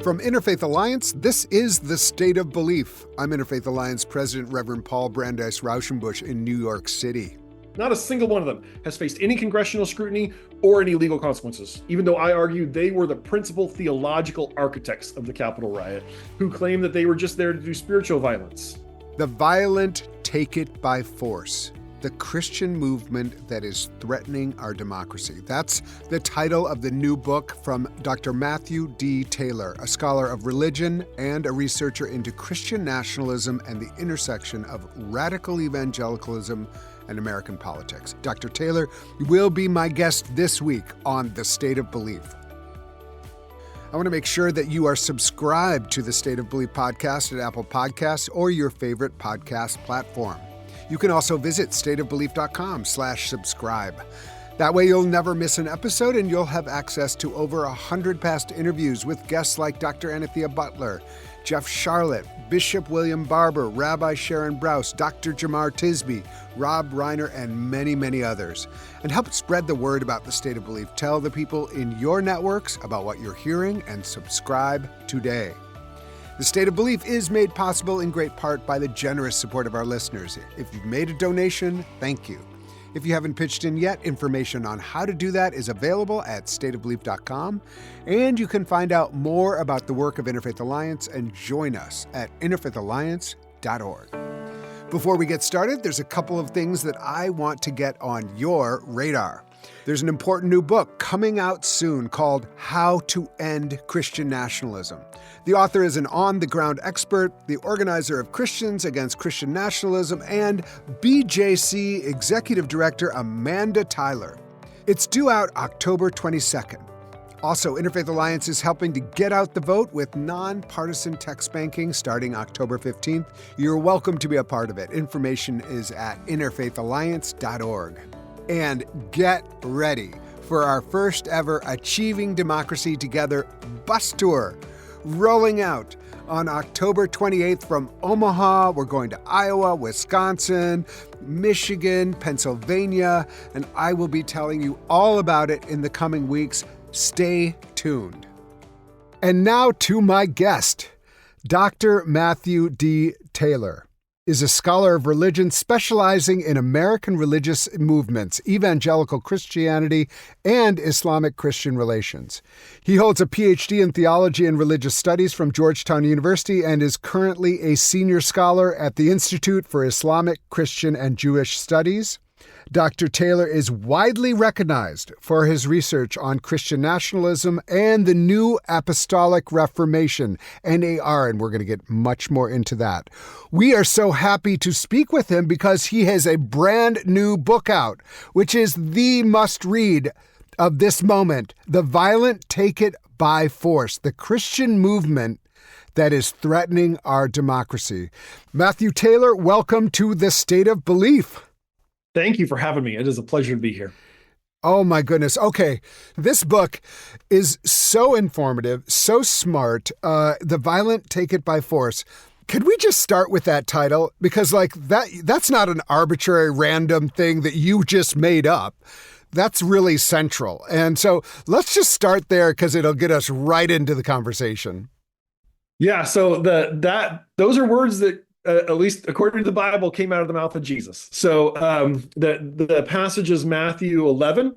From Interfaith Alliance, this is The State of Belief. I'm Interfaith Alliance President Reverend Paul Brandeis Raushenbush in New York City. Not a single one of them has faced any congressional scrutiny or any legal consequences, even though I argue they were the principal theological architects of the Capitol riot, who claim that they were just there to do spiritual violence. The violent take it by force. The Christian movement that is threatening our democracy. That's the title of the new book from Dr. Matthew D. Taylor, a scholar of religion and a researcher into Christian nationalism and the intersection of radical evangelicalism and American politics. Dr. Taylor will be my guest this week on The State of Belief. I want to make sure that you are subscribed to the State of Belief podcast at Apple Podcasts or your favorite podcast platform. You can also visit stateofbelief.com/subscribe. That way you'll never miss an episode and you'll have access to over 100 past interviews with guests like Dr. Anthea Butler, Jeff Charlotte, Bishop William Barber, Rabbi Sharon Brous, Dr. Jamar Tisby, Rob Reiner, and many, many others. And help spread the word about the State of Belief. Tell the people in your networks about what you're hearing and subscribe today. The State of Belief is made possible in great part by the generous support of our listeners. If you've made a donation, thank you. If you haven't pitched in yet, information on how to do that is available at stateofbelief.com, and you can find out more about the work of Interfaith Alliance and join us at interfaithalliance.org. Before we get started, there's a couple of things that I want to get on your radar. There's an important new book coming out soon called How to End Christian Nationalism. The author is an on-the-ground expert, the organizer of Christians Against Christian Nationalism, and BJC Executive Director Amanda Tyler. It's due out October 22nd. Also, Interfaith Alliance is helping to get out the vote with nonpartisan text banking starting October 15th. You're welcome to be a part of it. Information is at interfaithalliance.org. And get ready for our first ever Achieving Democracy Together bus tour, rolling out on October 28th from Omaha. We're going to Iowa, Wisconsin, Michigan, Pennsylvania, and I will be telling you all about it in the coming weeks. Stay tuned. And now to my guest. Dr. Matthew D. Taylor is a scholar of religion specializing in American religious movements, evangelical Christianity, and Islamic Christian relations. He holds a PhD in theology and religious studies from Georgetown University and is currently a senior scholar at the Institute for Islamic, Christian, and Jewish Studies. Dr. Taylor is widely recognized for his research on Christian nationalism and the New Apostolic Reformation, NAR, and we're going to get much more into that. We are so happy to speak with him because he has a brand new book out, which is the must-read of this moment, The Violent Take It by Force, the Christian movement that is threatening our democracy. Matthew Taylor, welcome to The State of Belief. Thank you for having me. It is a pleasure to be here. Oh my goodness. Okay. This book is so informative, so smart. The Violent Take It by Force. Could we just start with that title? Because that's not an arbitrary random thing that you just made up. That's really central. And so let's just start there because it'll get us right into the conversation. Yeah. So those are words that at least according to the Bible, came out of the mouth of Jesus. So the passage is Matthew 11.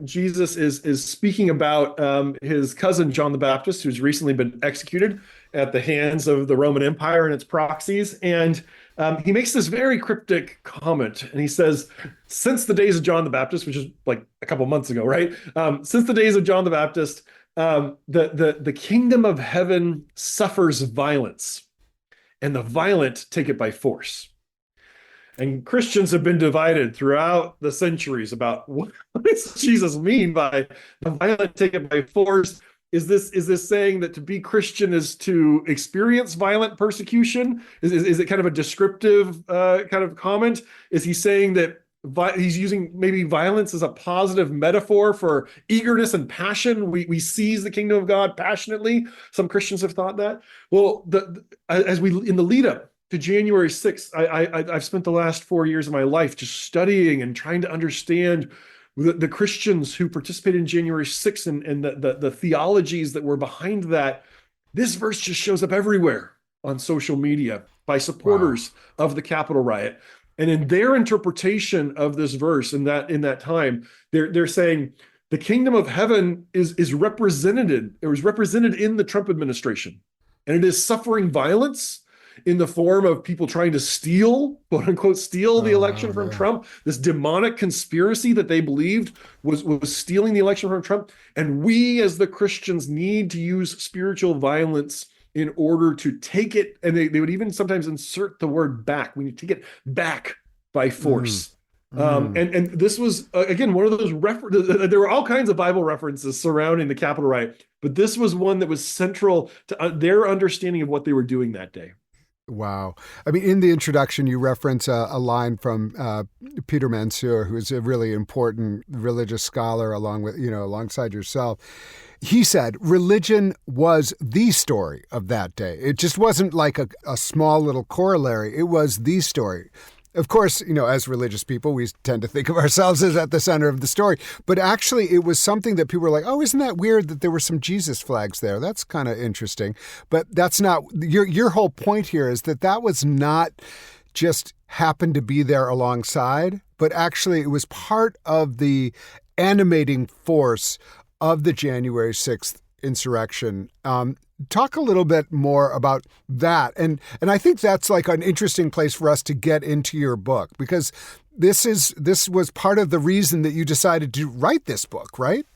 Jesus is speaking about his cousin John the Baptist, who's recently been executed at the hands of the Roman Empire and its proxies. And he makes this very cryptic comment, and he says, since the days of John the Baptist, which is like a couple months ago, right? Since the days of John the Baptist, the kingdom of heaven suffers violence, and the violent take it by force. And Christians have been divided throughout the centuries about what does Jesus mean by the violent take it by force? Is this saying that to be Christian is to experience violent persecution? Is it kind of a descriptive kind of comment? Is he saying that he's using maybe violence as a positive metaphor for eagerness and passion? We seize the kingdom of God passionately. Some Christians have thought that. Well, as we in the lead up to January 6th, I've spent the last 4 years of my life just studying and trying to understand the Christians who participated in January 6th and the theologies that were behind that. This verse just shows up everywhere on social media by Wow. supporters of the Capitol riot. And in their interpretation of this verse in that time, they're saying the kingdom of heaven is represented, it was represented in the Trump administration. And it is suffering violence in the form of people trying to steal, quote unquote, steal the Oh, election wow. from Yeah. Trump, this demonic conspiracy that they believed was stealing the election from Trump. And we as the Christians need to use spiritual violence in order to take it. And they would even sometimes insert the word back. We need to take it back by Mm, force. mm. And this was again one of those there were all kinds of Bible references surrounding the Capitol riot, but this was one that was central to their understanding of what they were doing that day. Wow. I mean, in the introduction, you reference a line from Peter Mansour, who's a really important religious scholar along with, alongside yourself. He said religion was the story of that day. It just wasn't like a small little corollary. It was the story. Of course, as religious people, we tend to think of ourselves as at the center of the story. But actually, it was something that people were like, oh, isn't that weird that there were some Jesus flags there? That's kind of interesting. But that's not, your whole point here is that was not just happened to be there alongside, but actually it was part of the animating force of the January 6th insurrection. Talk a little bit more about that. And I think that's like an interesting place for us to get into your book, because this was part of the reason that you decided to write this book, right?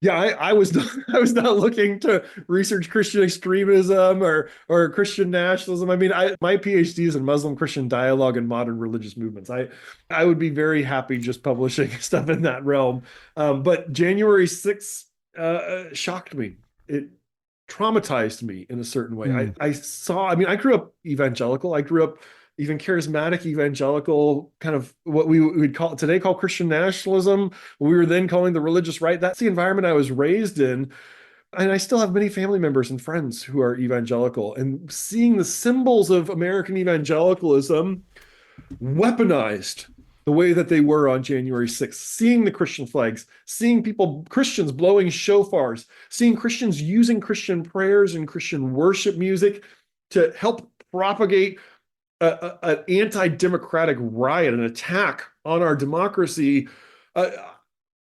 Yeah, I was I was not looking to research Christian extremism or Christian nationalism. I mean, my PhD is in Muslim Christian dialogue and modern religious movements. I would be very happy just publishing stuff in that realm. But January 6th shocked me. It traumatized me in a certain way. Mm. I mean, I grew up evangelical. I grew up even charismatic evangelical, kind of what we would call Christian nationalism. We were then calling the religious right. That's the environment I was raised in. And I still have many family members and friends who are evangelical, and seeing the symbols of American evangelicalism weaponized the way that they were on January 6th, seeing the Christian flags, seeing Christians blowing shofars, seeing Christians using Christian prayers and Christian worship music to help propagate an anti-democratic riot, an attack on our democracy.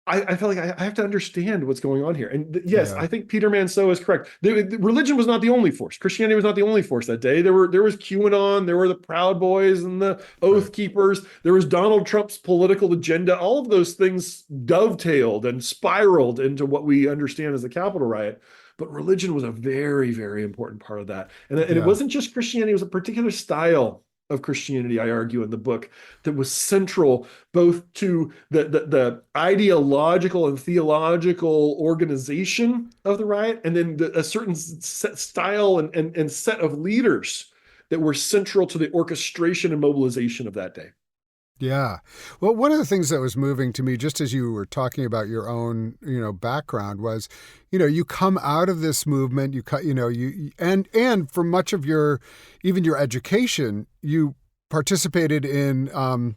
I felt like I have to understand what's going on here. And yes, Yeah. I think Peter Mansour is correct. Religion was not the only force. Christianity was not the only force that day. There was QAnon, there were the Proud Boys and the Right. Oath Keepers. There was Donald Trump's political agenda. All of those things dovetailed and spiraled into what we understand as the Capitol riot. But religion was a very, very important part of that. And it Yeah. wasn't just Christianity, it was a particular style of Christianity, I argue in the book, that was central both to the ideological and theological organization of the riot, and then a certain style and set of leaders that were central to the orchestration and mobilization of that day. Yeah. Well, one of the things that was moving to me, just as you were talking about your own, background, was, you come out of this movement, and for much of even your education, you participated in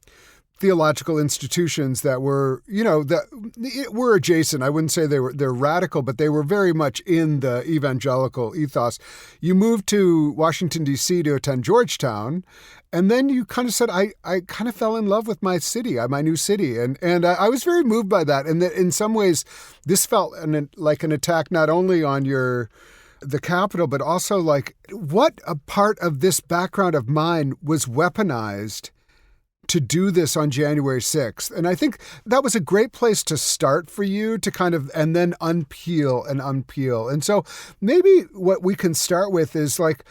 theological institutions that were, that were adjacent. I wouldn't say they're radical, but they were very much in the evangelical ethos. You moved to Washington, D.C. to attend Georgetown, and then you kind of said, I kind of fell in love with my city, my new city. And I was very moved by that. And that in some ways, this felt like an attack not only on the Capitol, but also like what a part of this background of mine was weaponized to do this on January 6th. And I think that was a great place to start for you to kind of, and then unpeel and unpeel. And so maybe what we can start with is like,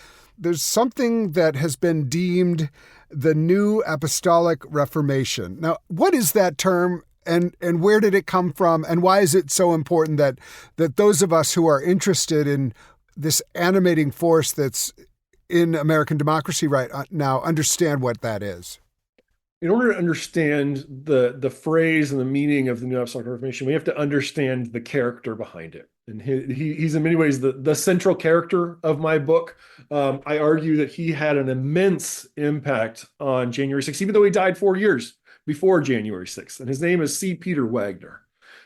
there's something that has been deemed the new Apostolic Reformation. Now, what is that term? And where did it come from? And why is it so important that those of us who are interested in this animating force that's in American democracy right now understand what that is? In order to understand the phrase and the meaning of the New Apostolic Reformation, we have to understand the character behind it. And he's in many ways the central character of my book. I argue that he had an immense impact on January 6th, even though he died 4 years before January 6th. And his name is C. Peter Wagner.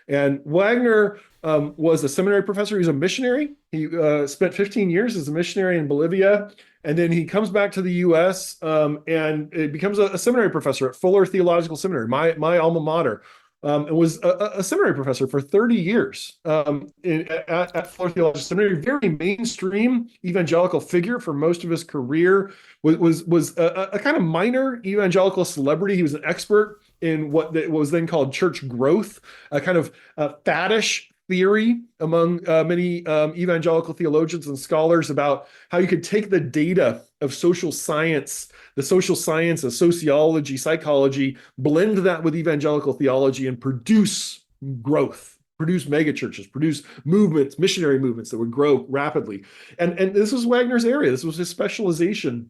And Wagner was a seminary professor. He was a missionary. He spent 15 years as a missionary in Bolivia. And then he comes back to the U.S. And it becomes a seminary professor at Fuller Theological Seminary, my alma mater. And was a seminary professor for 30 years at Fuller Theological Seminary. Very mainstream evangelical figure for most of his career. Was a kind of minor evangelical celebrity. He was an expert in what was then called church growth, a kind of faddish theory among many evangelical theologians and scholars about how you could take the data of social science, the social sciences, sociology, psychology, blend that with evangelical theology and produce growth, produce megachurches, produce movements, missionary movements that would grow rapidly. And this was Wagner's area. This was his specialization.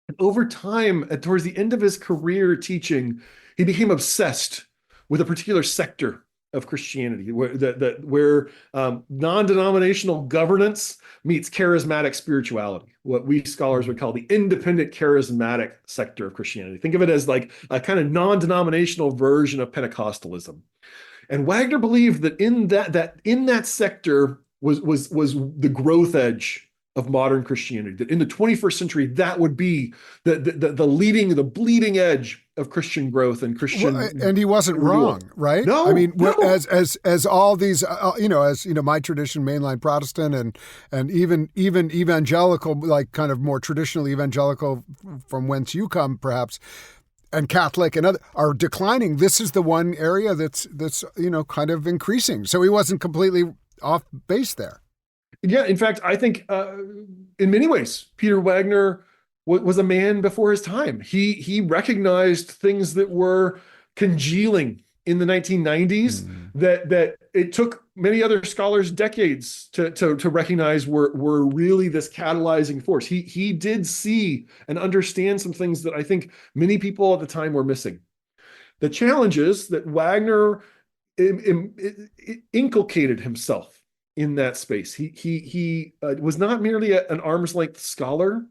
And over time, towards the end of his career teaching, he became obsessed with a particular sector of Christianity, where non-denominational governance meets charismatic spirituality, what we scholars would call the independent charismatic sector of Christianity. Think of it as like a kind of non-denominational version of Pentecostalism. And Wagner believed that in that sector was the growth edge of modern Christianity, that in the 21st century, that would be the bleeding edge of Christian growth and Christian. Well, and he wasn't wrong, right? No, I mean, no. as all these, my tradition, mainline Protestant, and even evangelical, like kind of more traditional evangelical, from whence you come, perhaps, and Catholic and other are declining. This is the one area that's kind of increasing. So he wasn't completely off base there. Yeah, in fact, I think in many ways, Peter Wagner was a man before his time. He recognized things that were congealing in the 1990s that it took many other scholars decades to recognize were really this catalyzing force. He did see and understand some things that I think many people at the time were missing. The challenge is that Wagner inculcated himself in that space. He was not merely an arm's length scholar.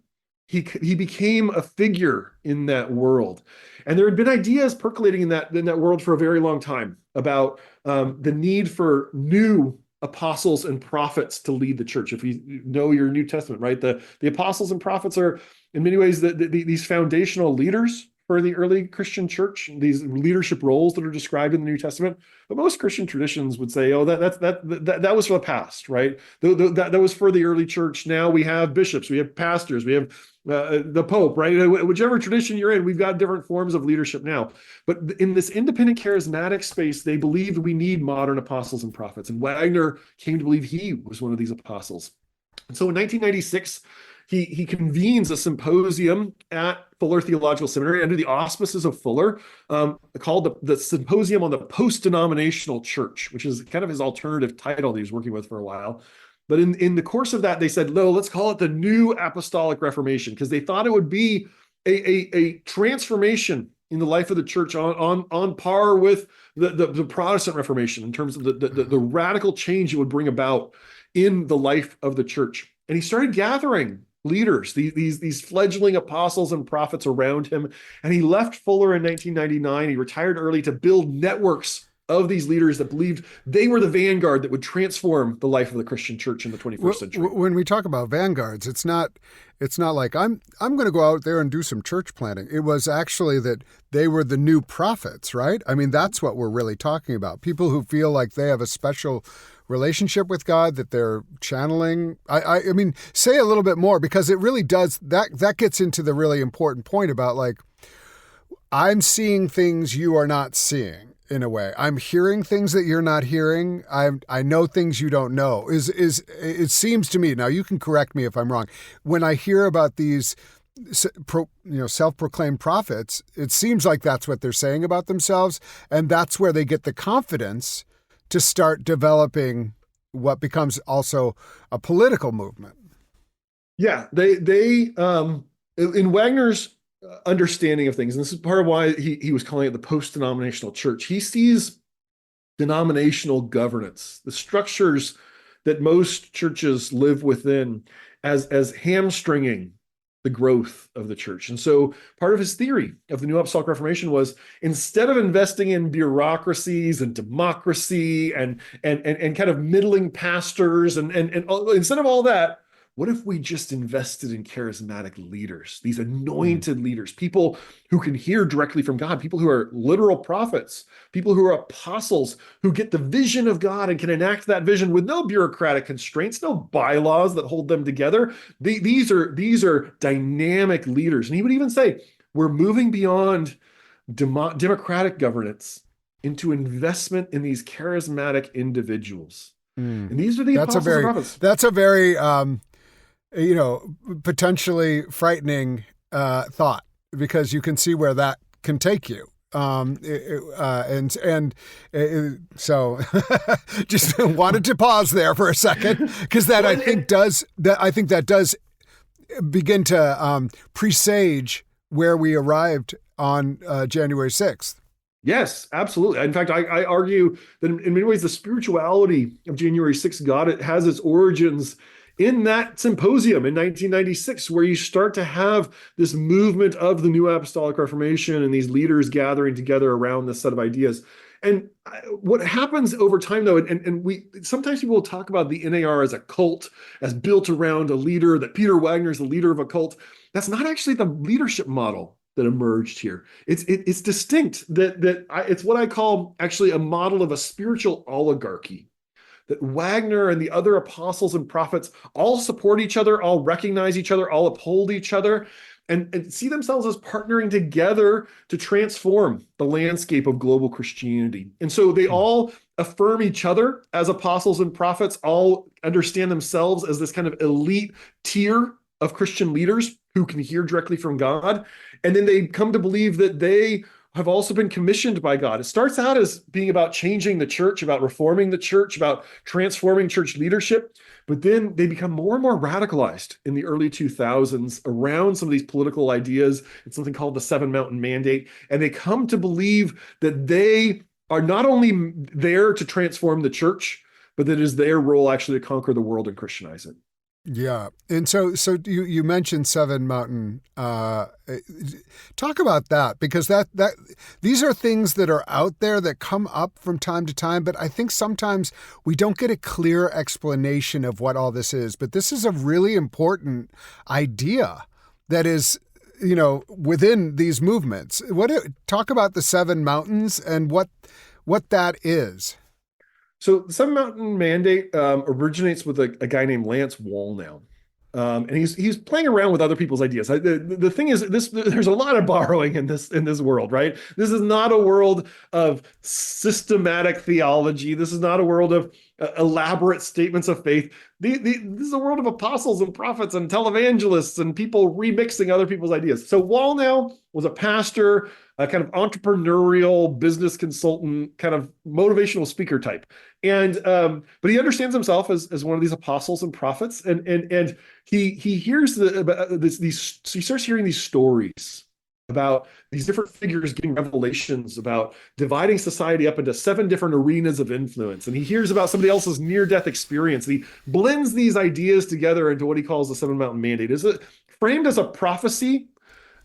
He became a figure in that world, and there had been ideas percolating in that world for a very long time about the need for new apostles and prophets to lead the church. If you know your New Testament, right, the apostles and prophets are in many ways these foundational leaders for the early Christian church, these leadership roles that are described in the New Testament. But most Christian traditions would say, oh, that was for the past, right? That was for the early church. Now we have bishops, we have pastors, we have the Pope, right? Whichever tradition you're in, we've got different forms of leadership now. But in this independent charismatic space, they believed we need modern apostles and prophets. And Wagner came to believe he was one of these apostles. And so in 1996, he convenes a symposium at Fuller Theological Seminary under the auspices of Fuller, called the Symposium on the Post-Denominational Church, which is kind of his alternative title that he was working with for a while. But in the course of that, they said, no, let's call it the New Apostolic Reformation, because they thought it would be a transformation in the life of the church on par with the Protestant Reformation in terms of the radical change it would bring about in the life of the church. And he started gathering leaders, these fledgling apostles and prophets around him. And he left Fuller in 1999. He retired early to build networks of these leaders that believed they were the vanguard that would transform the life of the Christian church in the 21st century. When we talk about vanguards, it's not like I'm going to go out there and do some church planting. It was actually that they were the new prophets, right? I mean, that's what we're really talking about. People who feel like they have a special relationship with God that they're channeling. I mean, say a little bit more, because it really does, that gets into the really important point about, like, I'm seeing things you are not seeing. In a way, I'm hearing things that you're not hearing. I know things you don't know. It seems to me, now you can correct me if I'm wrong, when I hear about these self-proclaimed prophets, it seems like that's what they're saying about themselves, and that's where they get the confidence to start developing what becomes also a political movement. Yeah, they in Wagner's understanding of things, and this is part of why he was calling it the post-denominational church. He sees denominational governance, the structures that most churches live within, as hamstringing the growth of the church. And so part of his theory of the New Apostolic Reformation was, instead of investing in bureaucracies and democracy and kind of middling pastors and instead of all that, what if we just invested in charismatic leaders, these anointed leaders, people who can hear directly from God, people who are literal prophets, people who are apostles, who get the vision of God and can enact that vision with no bureaucratic constraints, no bylaws that hold them together. These are dynamic leaders. And he would even say, we're moving beyond democratic governance into investment in these charismatic individuals. And these are the apostles and prophets. That's a very potentially frightening thought, because you can see where that can take you. So just wanted to pause there for a second, because I think that does begin to presage where we arrived on January 6th. Yes, absolutely. In fact, I argue that in many ways, the spirituality of January 6th, it has its origins in that symposium in 1996, where you start to have this movement of the New Apostolic Reformation and these leaders gathering together around this set of ideas. And what happens over time, though, and we sometimes people will talk about the NAR as a cult, as built around a leader, that Peter Wagner is the leader of a cult. That's not actually the leadership model that emerged here. It's distinct. It's what I call actually a model of a spiritual oligarchy. That Wagner and the other apostles and prophets all support each other, all recognize each other, all uphold each other, and see themselves as partnering together to transform the landscape of global Christianity. And so they all affirm each other as apostles and prophets, all understand themselves as this kind of elite tier of Christian leaders who can hear directly from God. And then they come to believe that they have also been commissioned by God. It starts out as being about changing the church, about reforming the church, about transforming church leadership. But then they become more and more radicalized in the early 2000s around some of these political ideas. It's something called the Seven Mountain Mandate. And they come to believe that they are not only there to transform the church, but that it is their role actually to conquer the world and Christianize it. Yeah. And so you mentioned Seven Mountain. Talk about that, because that these are things that are out there that come up from time to time, but I think sometimes we don't get a clear explanation of what all this is. But this is a really important idea that is, within these movements. Talk about the Seven Mountains and what that is. So the Seven Mountain Mandate originates with a guy named Lance Wallnau. And he's playing around with other people's ideas. The thing is, there's a lot of borrowing in this world, right? This is not a world of systematic theology. This is not a world of elaborate statements of faith. This is a world of apostles and prophets and televangelists and people remixing other people's ideas. So Wallnau was a pastor, a kind of entrepreneurial business consultant, kind of motivational speaker type. And but he understands himself as one of these apostles and prophets, and he hears he starts hearing these stories about these different figures getting revelations about dividing society up into 7 different arenas of influence. And he hears about somebody else's near-death experience. And he blends these ideas together into what he calls the Seven Mountain Mandate. Is it framed as a prophecy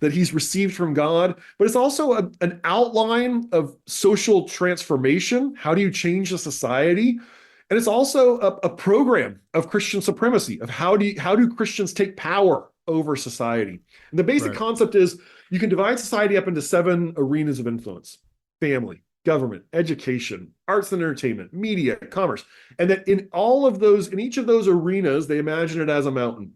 that he's received from God, but it's also an outline of social transformation. How do you change the society? And it's also a program of Christian supremacy, of how do Christians take power over society. And the basic concept is you can divide society up into 7 arenas of influence: family, government, education, arts and entertainment, media, commerce. And that in each of those arenas, they imagine it as a mountain.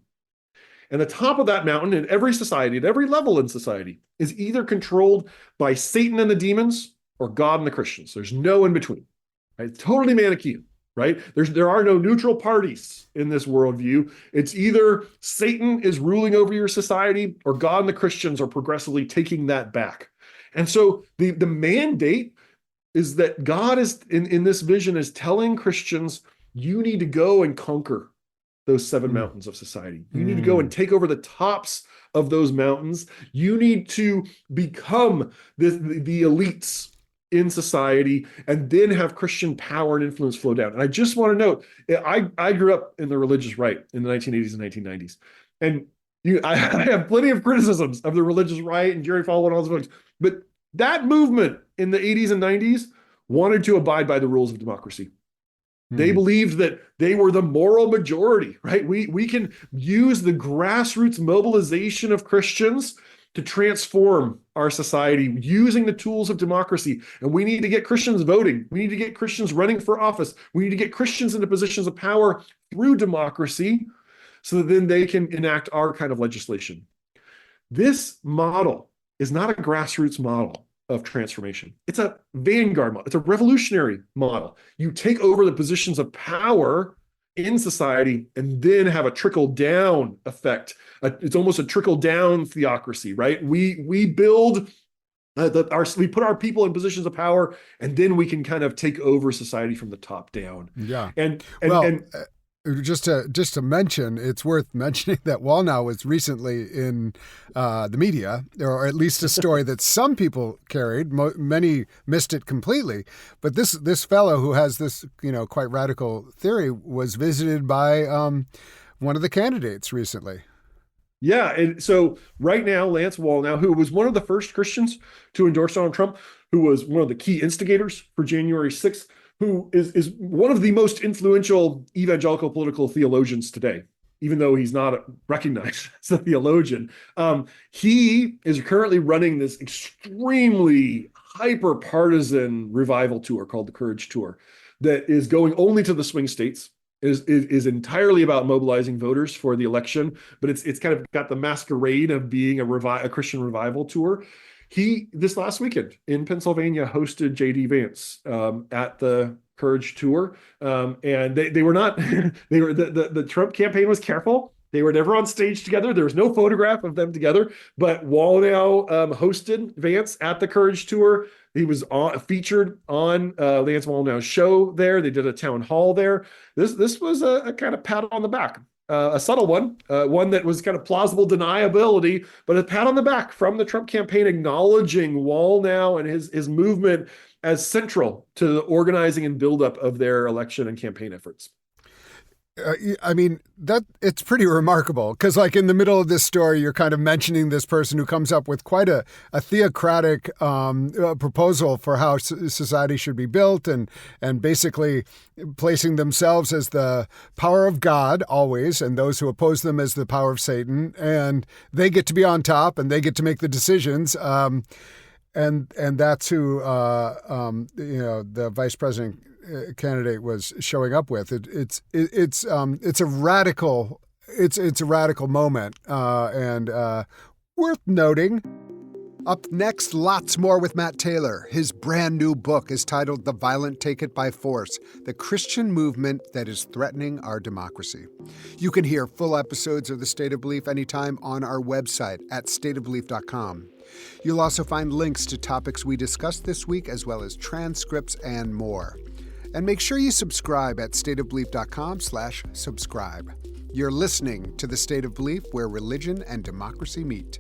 And the top of that mountain in every society, at every level in society, is either controlled by Satan and the demons or God and the Christians. There's no in between. Right? It's totally Manichaean, right? There are no neutral parties in this worldview. It's either Satan is ruling over your society or God and the Christians are progressively taking that back. And so the mandate is that God is in this vision is telling Christians, you need to go and conquer those 7 mountains of society. You need to go and take over the tops of those mountains. You need to become the elites in society and then have Christian power and influence flow down. And I just want to note, I grew up in the religious right in the 1980s and 1990s. And I have plenty of criticisms of the religious right and Jerry Falwell and all those folks, but that movement in the 80s and 90s wanted to abide by the rules of democracy. They believed that they were the moral majority, right? We can use the grassroots mobilization of Christians to transform our society using the tools of democracy. And we need to get Christians voting. We need to get Christians running for office. We need to get Christians into positions of power through democracy so that then they can enact our kind of legislation. This model is not a grassroots model of transformation. It's a vanguard model. It's a revolutionary model. You take over the positions of power in society and then have a trickle down effect. It's almost a trickle down theocracy, right? We build we put our people in positions of power, and then we can kind of take over society from the top down. Yeah. And just to mention, it's worth mentioning that Wallnow was recently in the media, or at least a story that some people carried. Many missed it completely. But this fellow who has this, quite radical theory was visited by one of the candidates recently. Yeah, and so right now, Lance Wallnow, who was one of the first Christians to endorse Donald Trump, who was one of the key instigators for January 6th, who is one of the most influential evangelical political theologians today, even though he's not recognized as a theologian. He is currently running this extremely hyper-partisan revival tour called the Courage Tour that is going only to the swing states, is entirely about mobilizing voters for the election, but it's kind of got the masquerade of being a Christian revival tour. He, this last weekend in Pennsylvania, hosted J.D. Vance at the Courage Tour. And they were not, the Trump campaign was careful. They were never on stage together. There was no photograph of them together, but Wallnow hosted Vance at the Courage Tour. He was featured on Lance Wallnow's show there. They did a town hall there. This was a kind of pat on the back. A subtle one, one that was kind of plausible deniability, but a pat on the back from the Trump campaign acknowledging Wallnow and his movement as central to the organizing and buildup of their election and campaign efforts. I mean, it's pretty remarkable because, like, in the middle of this story, you're kind of mentioning this person who comes up with quite a theocratic proposal for how society should be built, and basically placing themselves as the power of God always, and those who oppose them as the power of Satan, and they get to be on top and they get to make the decisions. And that's who the vice president candidate was showing up with. It's a radical moment and worth noting. Up next, lots more with Matt Taylor. His brand new book is titled The Violent Take It by Force: The Christian Movement That Is Threatening Our Democracy. You can hear full episodes of The State of Belief anytime on our website at stateofbelief.com. You'll also find links to topics we discussed this week, as well as transcripts and more. And make sure you subscribe at stateofbelief.com/subscribe. You're listening to The State of Belief, where religion and democracy meet.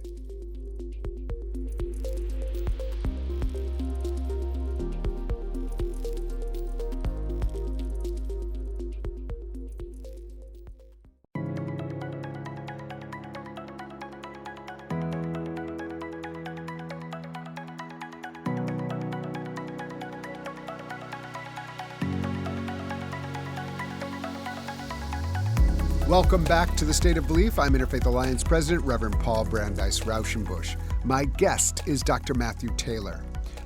Welcome back to The State of Belief. I'm Interfaith Alliance President, Reverend Paul Brandeis Raushenbush. My guest is Dr. Matthew Taylor,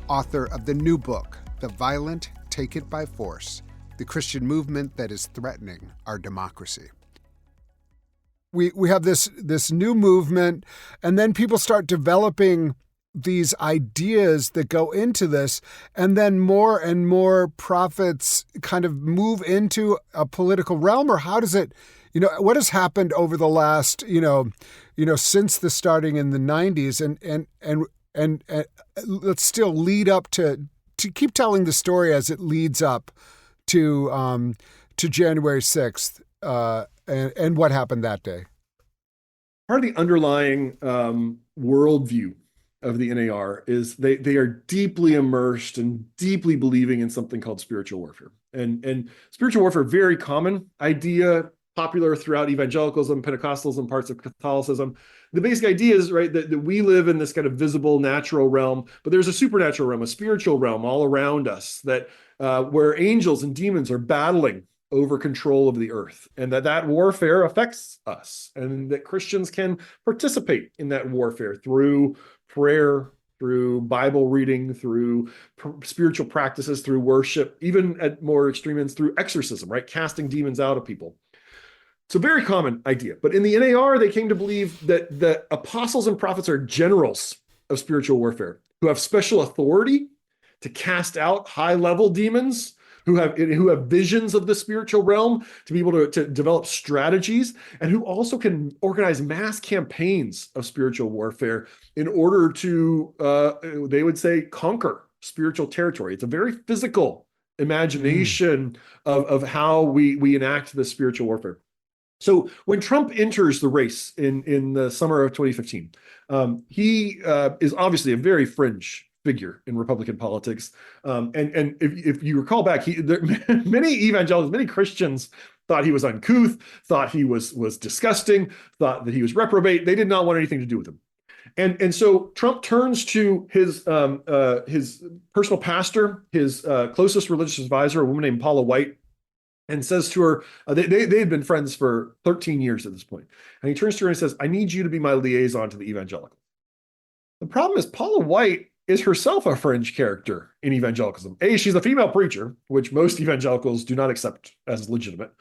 author of the new book, The Violent Take It by Force: The Christian Movement That Is Threatening Our Democracy. We have this new movement, and then people start developing these ideas that go into this, and then more and more prophets kind of move into a political realm. Or how does it, what has happened over the last, since the starting in the 90s, and let's still lead up to keep telling the story as it leads up to January 6th, and what happened that day. Part of the underlying worldview of the NAR is they are deeply immersed and deeply believing in something called spiritual warfare. And spiritual warfare, very common idea, popular throughout evangelicalism, Pentecostalism, parts of Catholicism. The basic idea is, right, that we live in this kind of visible natural realm, but there's a supernatural realm, a spiritual realm all around us that where angels and demons are battling over control of the earth, and that warfare affects us, and that Christians can participate in that warfare through prayer, through Bible reading, through spiritual practices, through worship, even at more extreme ends, through exorcism, right? Casting demons out of people. It's a very common idea. But in the NAR, they came to believe that the apostles and prophets are generals of spiritual warfare who have special authority to cast out high-level demons, who have visions of the spiritual realm, to be able to develop strategies, and who also can organize mass campaigns of spiritual warfare in order to, they would say, conquer spiritual territory. It's a very physical imagination of how we enact this spiritual warfare. So when Trump enters the race in the summer of 2015, he is obviously a very fringe figure in Republican politics. And if you recall back, many evangelicals, many Christians thought he was uncouth, thought he was disgusting, thought that he was reprobate. They did not want anything to do with him. And so Trump turns to his personal pastor, his closest religious advisor, a woman named Paula White, and says to her, they had been friends for 13 years at this point. And he turns to her and says, "I need you to be my liaison to the evangelicals." The problem is Paula White is herself a fringe character in evangelicalism. She's a female preacher, which most evangelicals do not accept as legitimate.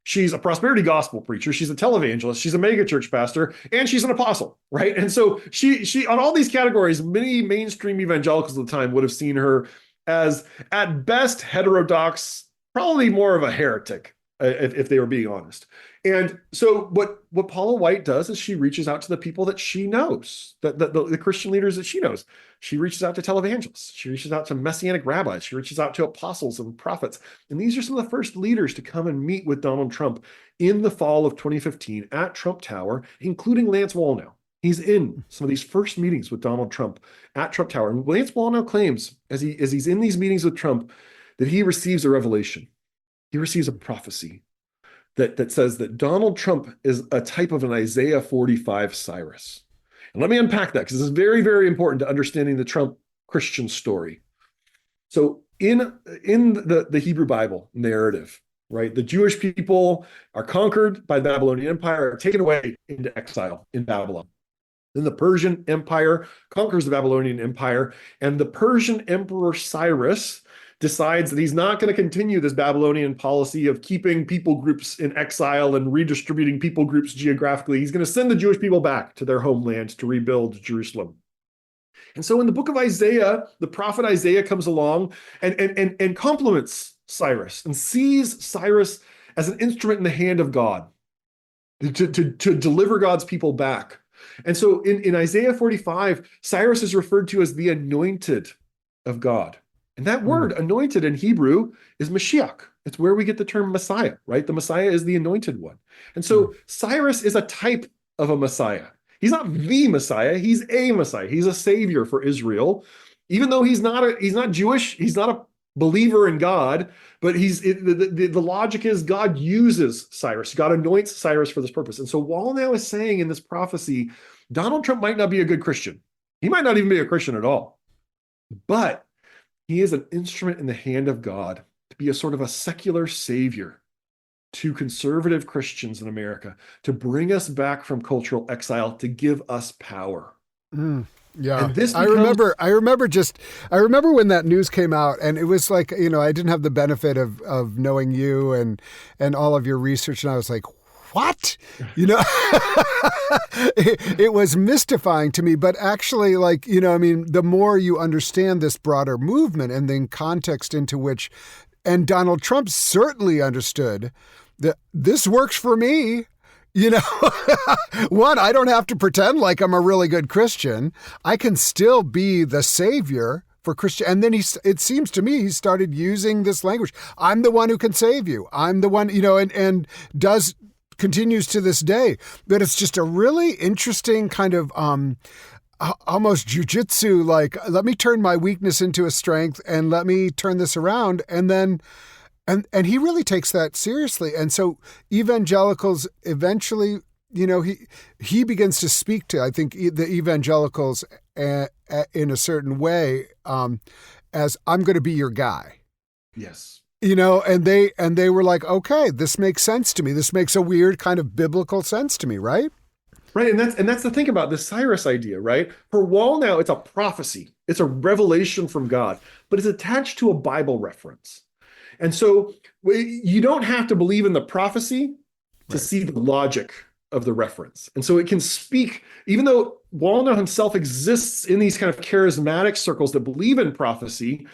She's a prosperity gospel preacher. She's a televangelist. She's a megachurch pastor, and she's an apostle, right? And so she on all these categories, many mainstream evangelicals at the time would have seen her as, at best, heterodox, probably more of a heretic, if they were being honest. And so what Paula White does is she reaches out to the people that she knows, the Christian leaders that she knows. She reaches out to televangelists. She reaches out to messianic rabbis. She reaches out to apostles and prophets. And these are some of the first leaders to come and meet with Donald Trump in the fall of 2015 at Trump Tower, including Lance Wallnau. He's in some of these first meetings with Donald Trump at Trump Tower. And Lance Wallnau claims, as he's in these meetings with Trump, that he receives a revelation. He receives a prophecy that says that Donald Trump is a type of an Isaiah 45 Cyrus. And let me unpack that, because this is very, very important to understanding the Trump Christian story. So in the Hebrew Bible narrative, right, the Jewish people are conquered by the Babylonian Empire, are taken away into exile in Babylon. Then the Persian Empire conquers the Babylonian Empire, and the Persian Emperor Cyrus decides that he's not going to continue this Babylonian policy of keeping people groups in exile and redistributing people groups geographically. He's going to send the Jewish people back to their homeland to rebuild Jerusalem. And so in the book of Isaiah, the prophet Isaiah comes along and compliments Cyrus and sees Cyrus as an instrument in the hand of God to deliver God's people back. And so in Isaiah 45, Cyrus is referred to as the anointed of God. And that word, anointed in Hebrew, is Mashiach. It's where we get the term Messiah, right? The Messiah is the anointed one. And so Cyrus is a type of a Messiah. He's not the Messiah, he's a Messiah. He's a savior for Israel. Even though he's not Jewish, he's not a believer in God, but the logic is God uses Cyrus. God anoints Cyrus for this purpose. And so Wallnau is saying in this prophecy, Donald Trump might not be a good Christian. He might not even be a Christian at all. But he is an instrument in the hand of God to be a sort of a secular savior to conservative Christians in America, to bring us back from cultural exile, to give us power. Yeah. And this I remember when that news came out, and it was like, I didn't have the benefit of knowing you and all of your research. And I was like, what? It was mystifying to me, but actually, the more you understand this broader movement and the context into which, and Donald Trump certainly understood that this works for me. One, I don't have to pretend like I'm a really good Christian. I can still be the savior for Christian. And then it seems to me he started using this language. I'm the one who can save you. I'm the one, and continues to this day. But it's just a really interesting kind of almost jujitsu, like, let me turn my weakness into a strength and let me turn this around. And then And he really takes that seriously. And so evangelicals eventually, he begins to speak to, I think, the evangelicals in a certain way, as I'm going to be your guy. Yes. And they were like, okay, this makes sense to me. This makes a weird kind of biblical sense to me, right? Right, and that's the thing about the Cyrus idea, right? For Wall now, it's a prophecy. It's a revelation from God, but it's attached to a Bible reference. And so you don't have to believe in the prophecy to see the logic of the reference. And so it can speak, even though Wallnau himself exists in these kind of charismatic circles that believe in prophecy,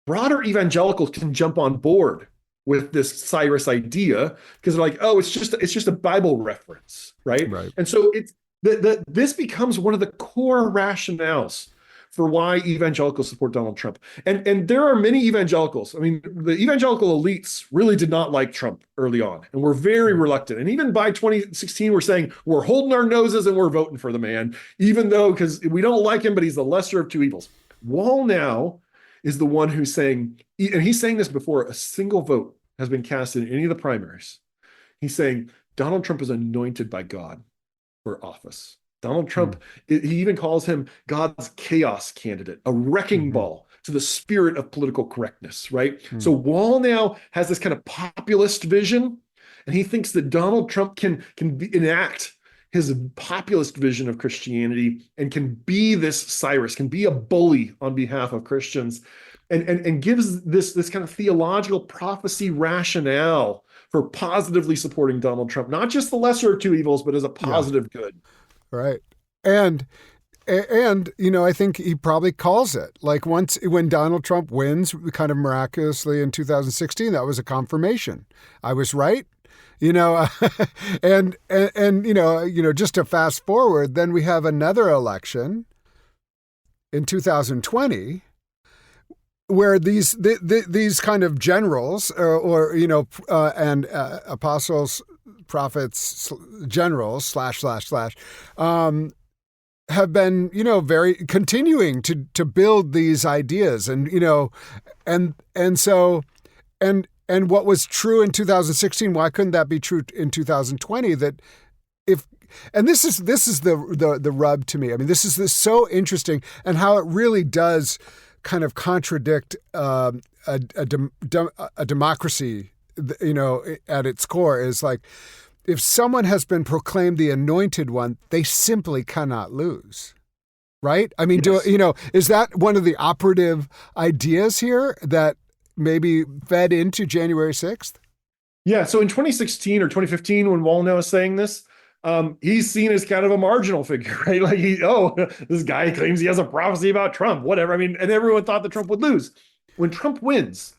broader evangelicals can jump on board with this Cyrus idea because they're like, oh, it's just a Bible reference, right? Right. And so this becomes one of the core rationales for why evangelicals support Donald Trump. And there are many evangelicals. I mean, the evangelical elites really did not like Trump early on and were very reluctant. And even by 2016, we're saying we're holding our noses and we're voting for the man, even though, because we don't like him, but he's the lesser of two evils. Wall now is the one who's saying, and he's saying this before a single vote has been cast in any of the primaries. He's saying Donald Trump is anointed by God for office. Donald Trump, he even calls him God's chaos candidate, a wrecking ball to the spirit of political correctness, right? So Wall now has this kind of populist vision, and he thinks that Donald Trump can enact his populist vision of Christianity and can be this Cyrus, can be a bully on behalf of Christians, and gives this kind of theological prophecy rationale for positively supporting Donald Trump, not just the lesser of two evils, but as a positive good. Right. And I think he probably calls it. Like when Donald Trump wins kind of miraculously in 2016, that was a confirmation. I was right. And just to fast forward, then we have another election in 2020 where these kind of generals and apostles, prophets, generals / have been, very continuing to build these ideas and what was true in 2016, why couldn't that be true in 2020? This is the rub to me. I mean, this is so interesting, and how it really does kind of contradict a democracy, at its core, is like, if someone has been proclaimed the anointed one, they simply cannot lose. Right? I mean, Yes. Is that one of the operative ideas here that maybe fed into January 6th? Yeah. So in 2016 or 2015, when Wallnau is saying this, he's seen as kind of a marginal figure, right? Like this guy claims he has a prophecy about Trump, whatever. I mean, and everyone thought that Trump would lose. When Trump wins,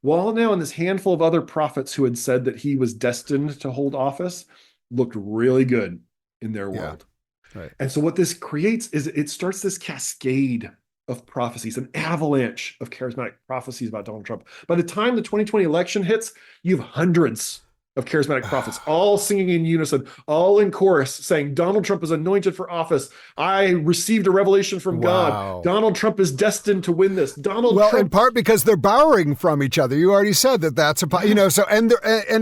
Wallnau and this handful of other prophets who had said that he was destined to hold office looked really good in their world. Right. And so what this creates is it starts this cascade of prophecies, an avalanche of charismatic prophecies about Donald Trump. By the time the 2020 election hits, you have hundreds of charismatic prophets, all singing in unison, all in chorus, saying, Donald Trump is anointed for office. I received a revelation from God. Donald Trump is destined to win this. Trump. In part because they're borrowing from each other. You already said that's so, and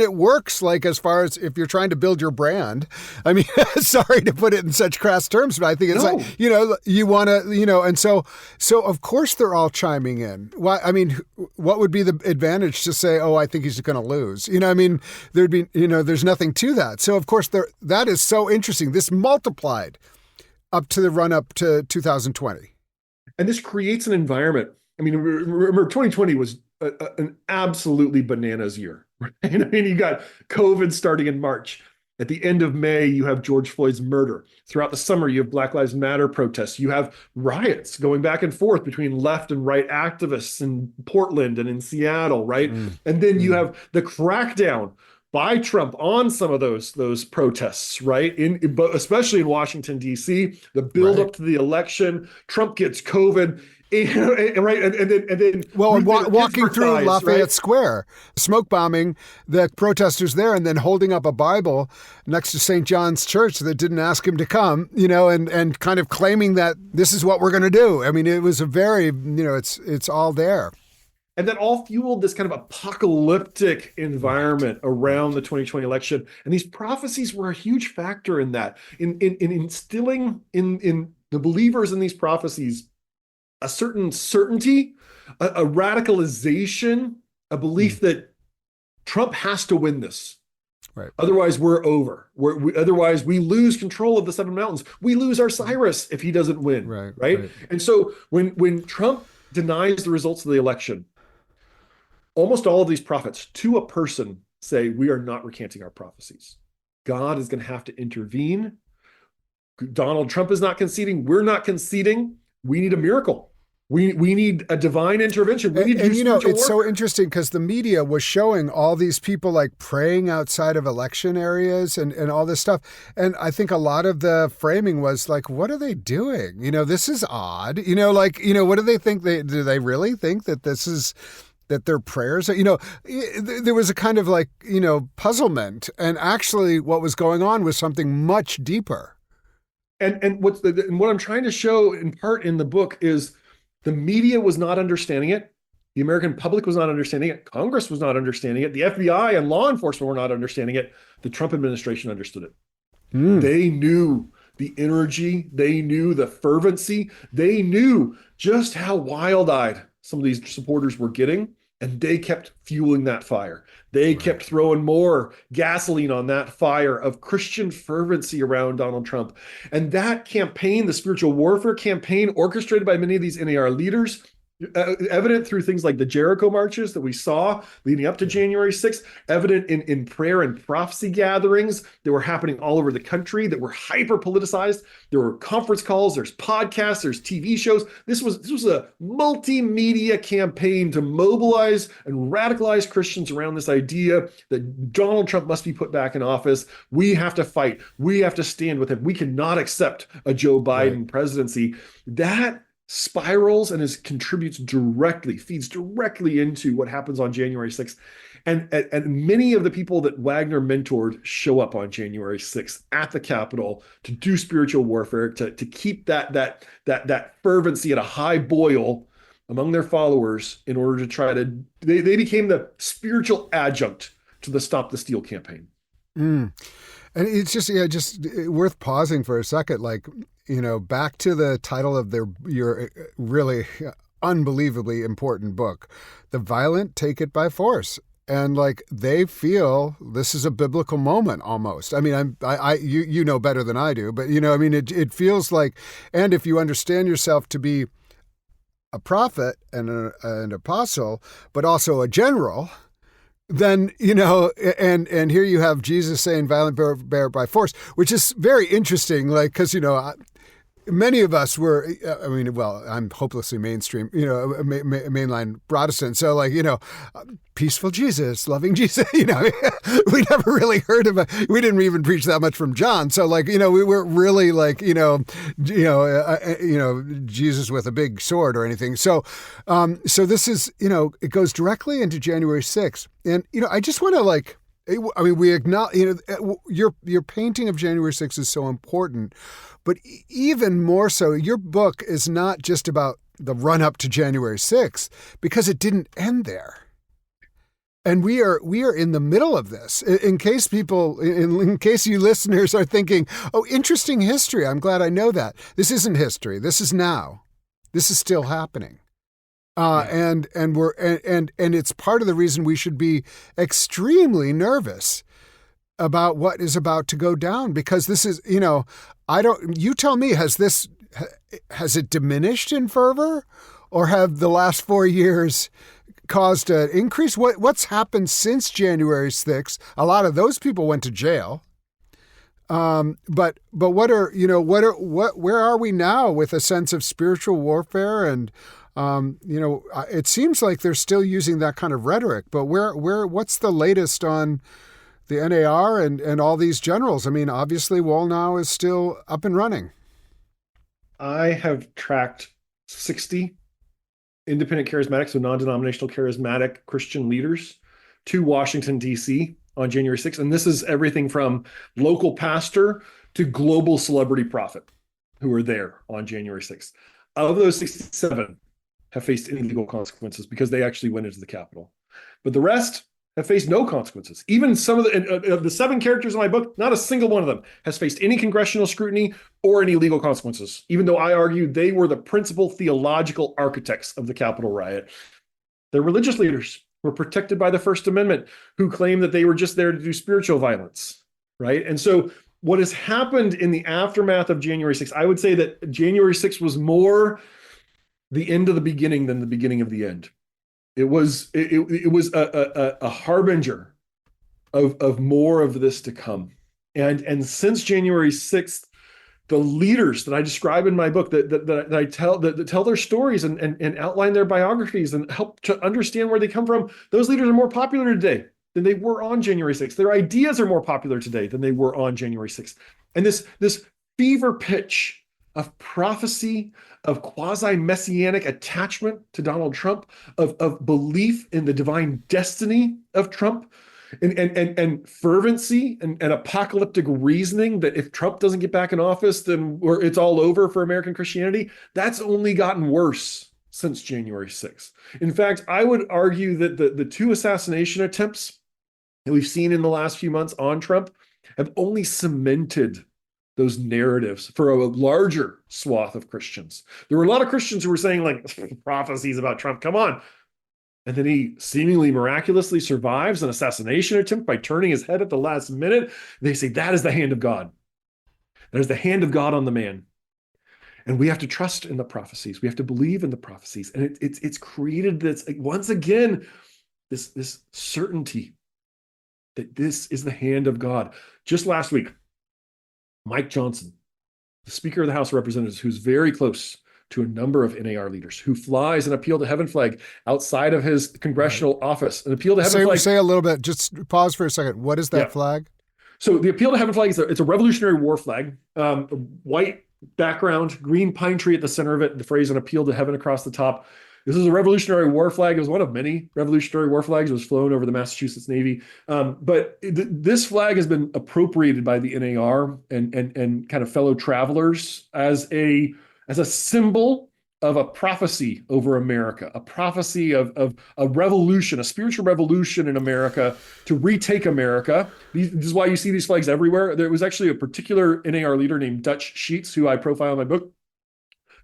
it works, like, as far as if you're trying to build your brand. I mean, sorry to put it in such crass terms, but I think it's like, you want to, and so of course they're all chiming in. Why? I mean, what would be the advantage to say, oh, I think he's going to lose? I mean, there'd be, there's nothing to that. So of course that is so interesting. This multiplied up to the run up to 2020. And this creates an environment. I mean, remember 2020 was an absolutely bananas year, right? I mean, you got COVID starting in March. At the end of May, you have George Floyd's murder. Throughout the summer, you have Black Lives Matter protests. You have riots going back and forth between left and right activists in Portland and in Seattle, right? And then you have the crackdown by Trump on some of those protests, right? But especially in Washington, D.C., the build up to the election, Trump gets COVID. Right, and then walking through Lafayette Square, smoke bombing the protesters there, and then holding up a Bible next to St. John's Church that didn't ask him to come, and kind of claiming that this is what we're going to do. I mean, it was a very, it's all there. And that all fueled this kind of apocalyptic environment around the 2020 election. And these prophecies were a huge factor in that, in instilling in the believers in these prophecies a certain certainty, a radicalization, a belief that Trump has to win this. Right. Otherwise, we're over. Otherwise, we lose control of the seven mountains. We lose our Cyrus if he doesn't win. Right. And so when Trump denies the results of the election, almost all of these prophets, to a person, say, we are not recanting our prophecies. God is going to have to intervene. Donald Trump is not conceding. We're not conceding. We need a miracle. We need a divine intervention. We need and you know, it's so interesting because the media was showing all these people like praying outside of election areas and all this stuff. And I think a lot of the framing was like, what are they doing? You know, this is odd. You know, like, you know, what do they think? Do they really think that this is, that their prayers are, you know, there was a kind of like, you know, puzzlement. And actually what was going on was something much deeper. And what I'm trying to show in part in the book is the media was not understanding it. The American public was not understanding it. Congress was not understanding it. The FBI and law enforcement were not understanding it. The Trump administration understood it. They knew the energy. They knew the fervency. They knew just how wild-eyed some of these supporters were getting, and they kept fueling that fire. They kept throwing more gasoline on that fire of Christian fervency around Donald Trump. And that campaign, the spiritual warfare campaign orchestrated by many of these NAR leaders, evident through things like the Jericho marches that we saw leading up to January 6th, evident in prayer and prophecy gatherings that were happening all over the country that were hyper politicized. There were conference calls, there's podcasts, there's TV shows. This was a multimedia campaign to mobilize and radicalize Christians around this idea that Donald Trump must be put back in office. We have to fight. We have to stand with him. We cannot accept a Joe Biden presidency. That spirals and feeds directly into what happens on January 6th. And many of the people that Wagner mentored show up on January 6th at the Capitol to do spiritual warfare, to keep that fervency at a high boil among their followers in order to try to, they became the spiritual adjunct to the Stop the Steal campaign. And it's just worth pausing for a second, like, you know, back to the title of your really unbelievably important book, The Violent Take It by Force. And like, they feel this is a biblical moment almost. I mean, you know better than I do, but you know, I mean, it feels like, and if you understand yourself to be a prophet and an apostle, but also a general, then, you know, and here you have Jesus saying violent bear by force, which is very interesting, like, because, you know, many of us were, I mean, well, I'm hopelessly mainstream, you know, mainline Protestant. So like, you know, peaceful Jesus, loving Jesus, you know, we never really heard of we didn't even preach that much from John. So like, you know, we weren't really like, Jesus with a big sword or anything. So, so this is, you know, it goes directly into January 6th. And, you know, I just want to like, I mean, we acknowledge, you know, your painting of January 6th is so important, but even more so, your book is not just about the run up to January 6th, because it didn't end there. And we are in the middle of this. In case you listeners are thinking, oh, interesting history, I'm glad I know that. This isn't history. This is now. This is still happening. And it's part of the reason we should be extremely nervous about what is about to go down, because this is, you know, you tell me, has it diminished in fervor, or have the last 4 years caused an increase? What's happened since January 6th? A lot of those people went to jail. But where are we now with a sense of spiritual warfare? And, you know, it seems like they're still using that kind of rhetoric, but what's the latest on the NAR and all these generals? I mean, obviously Wallnow is still up and running. I have tracked 60 independent charismatic, so non-denominational charismatic Christian leaders to Washington, D.C. on January 6th. And this is everything from local pastor to global celebrity prophet who are there on January 6th. Of those 67, have faced any legal consequences because they actually went into the Capitol. But the rest have faced no consequences. Even some of the 7 characters in my book, not a single one of them has faced any congressional scrutiny or any legal consequences, even though I argue they were the principal theological architects of the Capitol riot. They're religious leaders who were protected by the First Amendment, who claim that they were just there to do spiritual violence, right? And so what has happened in the aftermath of January 6th, I would say that January 6th was more the end of the beginning than the beginning of the end. It was a harbinger of more of this to come. And since January 6th, the leaders that I describe in my book that I tell that tell their stories and outline their biographies and help to understand where they come from, those leaders are more popular today than they were on January 6th. Their ideas are more popular today than they were on January 6th. And this fever pitch of prophecy, of quasi-messianic attachment to Donald Trump, of belief in the divine destiny of Trump, and fervency and apocalyptic reasoning that if Trump doesn't get back in office, then it's all over for American Christianity, that's only gotten worse since January 6th. In fact, I would argue that the 2 assassination attempts that we've seen in the last few months on Trump have only cemented those narratives for a larger swath of Christians. There were a lot of Christians who were saying, like, prophecies about Trump, come on. And then he seemingly miraculously survives an assassination attempt by turning his head at the last minute. They say that is the hand of God. That is the hand of God on the man. And we have to trust in the prophecies. We have to believe in the prophecies. And it's created this, once again, this certainty that this is the hand of God. Just last week, Mike Johnson, the Speaker of the House of Representatives, who's very close to a number of NAR leaders, who flies an Appeal to Heaven flag outside of his congressional office. An Appeal to Heaven flag. Say a little bit, just pause for a second. What is that flag? So the Appeal to Heaven flag it's a Revolutionary War flag, white background, green pine tree at the center of it, the phrase "an appeal to heaven" across the top. This is a Revolutionary War flag. It was one of many Revolutionary War flags. It was flown over the Massachusetts Navy. But this flag has been appropriated by the NAR and kind of fellow travelers as a symbol of a prophecy over America, a prophecy of a revolution, a spiritual revolution in America to retake America. This is why you see these flags everywhere. There was actually a particular NAR leader named Dutch Sheets, who I profile in my book,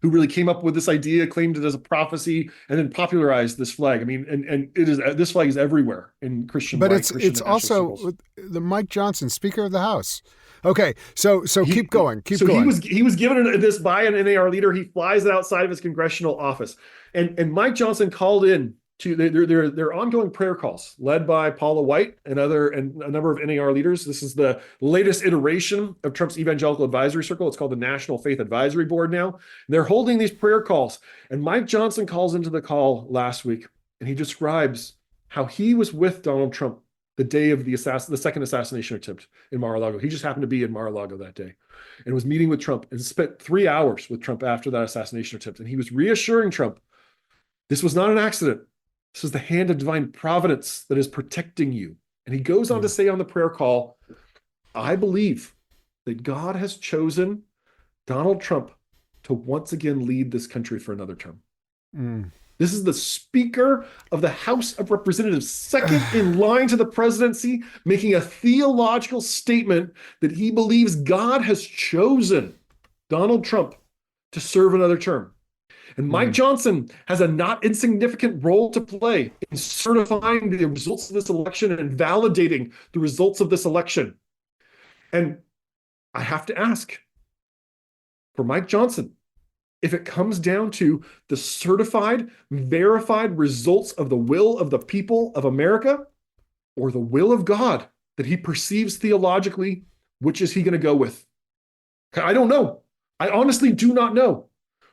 who really came up with this idea, claimed it as a prophecy, and then popularized this flag. I mean, and it is this flag is everywhere in Christian. But it's also circles. The Mike Johnson, Speaker of the House. Okay, so keep going. Keep going. He was given this by an NAR leader. He flies it outside of his congressional office, and Mike Johnson called in to their ongoing prayer calls led by Paula White and a number of NAR leaders. This is the latest iteration of Trump's Evangelical Advisory Circle. It's called the National Faith Advisory Board now. And they're holding these prayer calls, and Mike Johnson calls into the call last week, and he describes how he was with Donald Trump the day of the second assassination attempt in Mar-a-Lago. He just happened to be in Mar-a-Lago that day and was meeting with Trump and spent 3 hours with Trump after that assassination attempt. And he was reassuring Trump, this was not an accident. This is the hand of divine providence that is protecting you. And he goes on to say on the prayer call, I believe that God has chosen Donald Trump to once again lead this country for another term. This is the Speaker of the House of Representatives, second in line to the presidency, making a theological statement that he believes God has chosen Donald Trump to serve another term. And Mike Johnson has a not insignificant role to play in certifying the results of this election and validating the results of this election. And I have to ask, for Mike Johnson, if it comes down to the certified, verified results of the will of the people of America or the will of God that he perceives theologically, which is he going to go with? I don't know. I honestly do not know.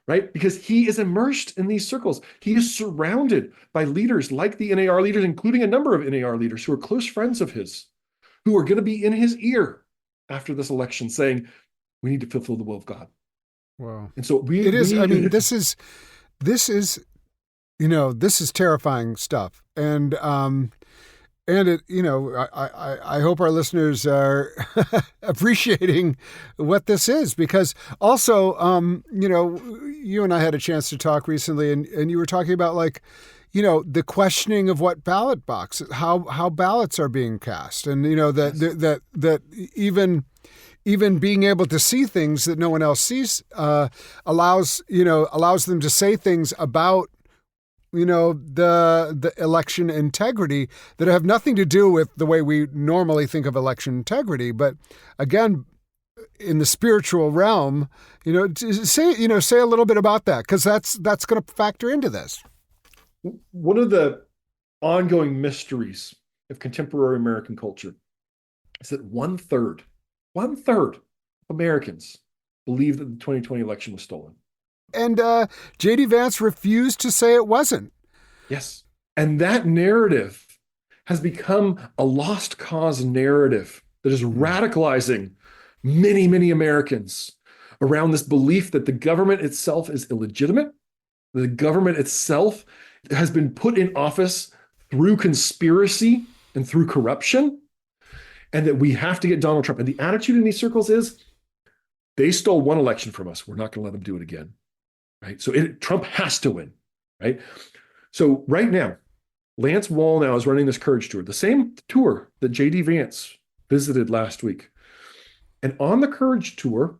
Right? Because he is immersed in these circles. He is surrounded by leaders like the NAR leaders, including a number of NAR leaders who are close friends of his, who are going to be in his ear after this election saying, we need to fulfill the will of God. Wow. And so this is terrifying stuff. And And I hope our listeners are appreciating what this is, because also, you and I had a chance to talk recently, and you were talking about, like, the questioning of what ballot boxes, how ballots are being cast, and that even being able to see things that no one else sees allows them to say things about the election integrity that have nothing to do with the way we normally think of election integrity. But again, in the spiritual realm, say a little bit about that, because that's going to factor into this. One of the ongoing mysteries of contemporary American culture is that one-third Americans believe that the 2020 election was stolen. And J.D. Vance refused to say it wasn't. Yes. And that narrative has become a lost cause narrative that is radicalizing many, many Americans around this belief that the government itself is illegitimate. The government itself has been put in office through conspiracy and through corruption, and that we have to get Donald Trump. And the attitude in these circles is, they stole one election from us. We're not going to let them do it again. Right? So Trump has to win, right? So right now, Lance Wallnau is running this Courage Tour, the same tour that J.D. Vance visited last week. And on the Courage Tour,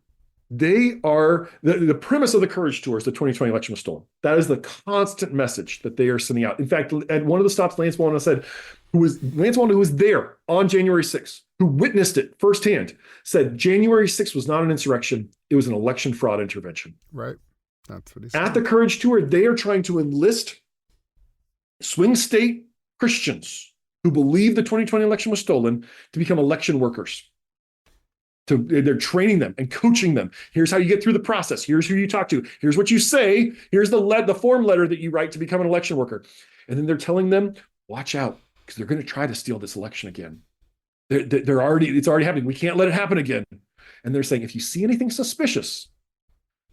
they are, the premise of the Courage Tour is the 2020 election was stolen. That is the constant message that they are sending out. In fact, at one of the stops, Lance Wallnau, who was there on January 6th, who witnessed it firsthand, said January 6th was not an insurrection, it was an election fraud intervention. Right. That's what he said. At the Courage Tour, they are trying to enlist swing state Christians who believe the 2020 election was stolen to become election workers. They're training them and coaching them. Here's how you get through the process. Here's who you talk to. Here's what you say. Here's the form letter that you write to become an election worker. And then they're telling them, watch out, because they're going to try to steal this election again. It's already happening. We can't let it happen again. And they're saying, if you see anything suspicious,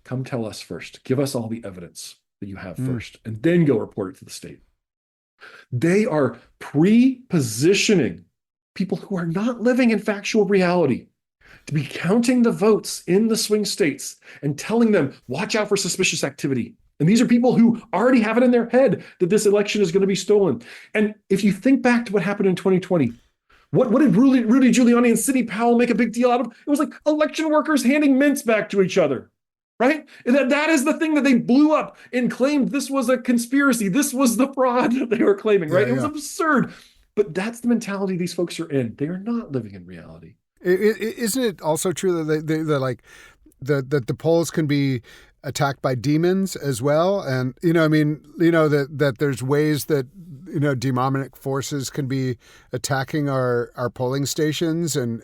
come tell us first. Give us all the evidence that you have first, and then go report it to the state. They are pre-positioning people who are not living in factual reality to be counting the votes in the swing states and telling them, watch out for suspicious activity. And these are people who already have it in their head that this election is going to be stolen. And if you think back to what happened in 2020, what did Rudy Giuliani and Sidney Powell make a big deal out of? It was like election workers handing mints back to each other. Right? And that is the thing that they blew up and claimed this was a conspiracy. This was the fraud that they were claiming, right? It was absurd. But that's the mentality these folks are in. They are not living in reality. Isn't it also true that they're like that the polls can be attacked by demons as well? And, that there's ways that, demonic forces can be attacking our polling stations. And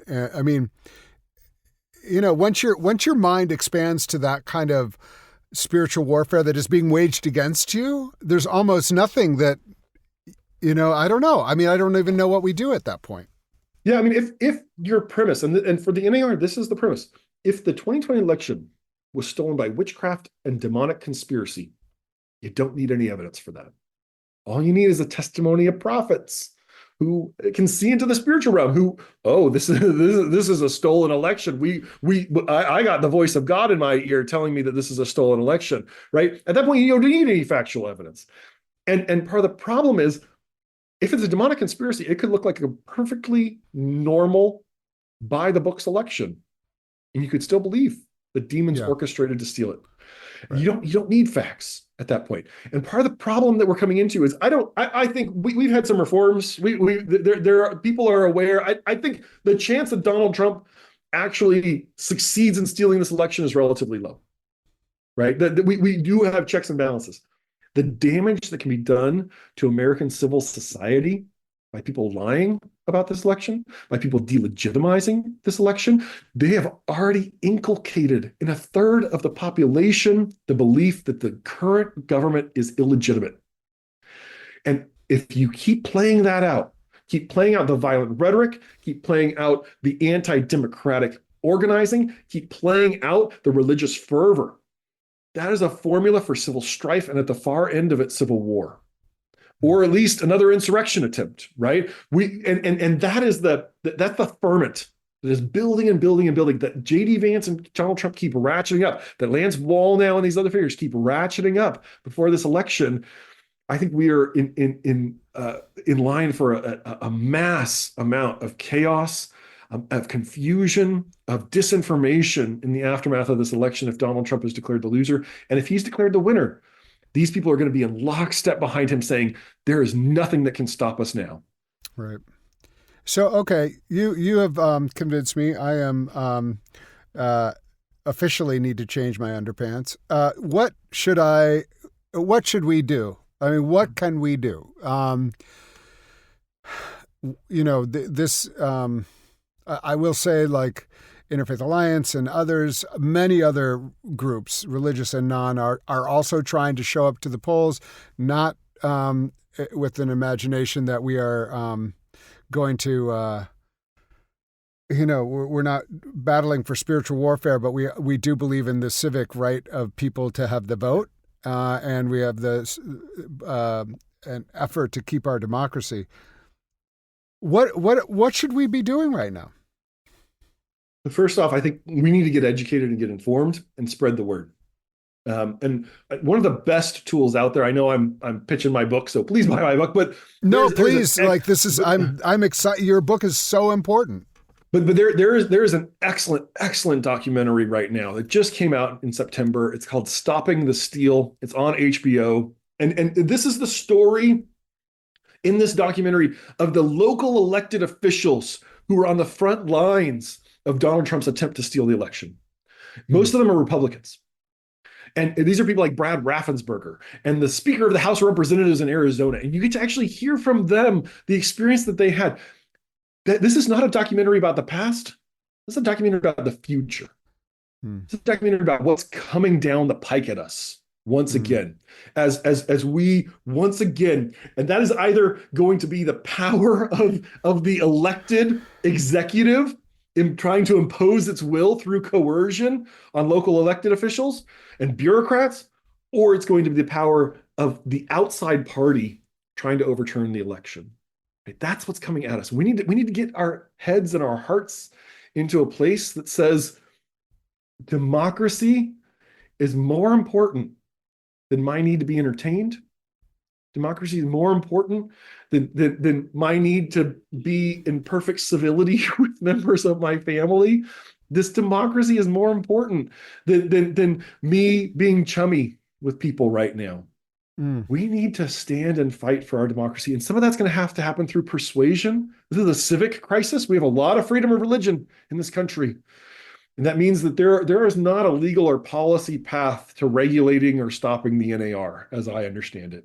once your mind expands to that kind of spiritual warfare that is being waged against you, there's almost nothing that, I don't know. I don't even know what we do at that point. Yeah, if your premise, and for the NAR, this is the premise. If the 2020 election was stolen by witchcraft and demonic conspiracy, you don't need any evidence for that. All you need is a testimony of prophets who can see into the spiritual realm, this is a stolen election. I got the voice of God in my ear telling me that this is a stolen election, right? At that point, you don't need any factual evidence. And part of the problem is, if it's a demonic conspiracy, it could look like a perfectly normal, by the books election, and you could still believe the demons orchestrated to steal it. Right. You don't need facts at that point. And part of the problem that we're coming into is I think we've had some reforms. There are people are aware. I think the chance that Donald Trump actually succeeds in stealing this election is relatively low. Right? That we do have checks and balances. The damage that can be done to American civil society by people lying about this election, by people delegitimizing this election, they have already inculcated in a third of the population the belief that the current government is illegitimate. And if you keep playing that out, keep playing out the violent rhetoric, keep playing out the anti-democratic organizing, keep playing out the religious fervor, that is a formula for civil strife, and at the far end of it, civil war. or at least another insurrection attempt, right? And that's the ferment that is building and building and building, that J.D. Vance and Donald Trump keep ratcheting up, that Lance Wallnau and these other figures keep ratcheting up before this election. I think we are in line for a mass amount of chaos, of confusion, of disinformation in the aftermath of this election if Donald Trump is declared the loser. And if he's declared the winner, these people are going to be in lockstep behind him saying, there is nothing that can stop us now. Right. So, okay, you have convinced me. I am officially need to change my underpants. What should we do? I mean, what can we do? I will say, like Interfaith Alliance and others, many other groups, religious and non, are also trying to show up to the polls, not with an imagination that we are going to, we're not battling for spiritual warfare, but we do believe in the civic right of people to have the vote. And we have an effort to keep our democracy. What should we be doing right now? First off, I think we need to get educated and get informed and spread the word. And one of the best tools out there, I know I'm pitching my book, so please buy my book, but no, please, I'm excited. Your book is so important. But there is an excellent documentary right now that just came out in September. It's called Stopping the Steal. It's on HBO. And this is the story in this documentary of the local elected officials who were on the front lines of Donald Trump's attempt to steal the election. Most of them are Republicans. And these are people like Brad Raffensperger and the Speaker of the House of Representatives in Arizona. And you get to actually hear from them the experience that they had. This is not a documentary about the past. This is a documentary about the future. It's a documentary about what's coming down the pike at us once again, as we once again, and that is either going to be the power of the elected executive in trying to impose its will through coercion on local elected officials and bureaucrats, or it's going to be the power of the outside party trying to overturn the election. Right? That's what's coming at us. We need to get our heads and our hearts into a place that says democracy is more important than my need to be entertained. Democracy is more important than my need to be in perfect civility with members of my family. This democracy is more important than me being chummy with people right now. We need to stand and fight for our democracy. And some of that's going to have to happen through persuasion. This is a civic crisis. We have a lot of freedom of religion in this country. And that means that there is not a legal or policy path to regulating or stopping the NAR, as I understand it.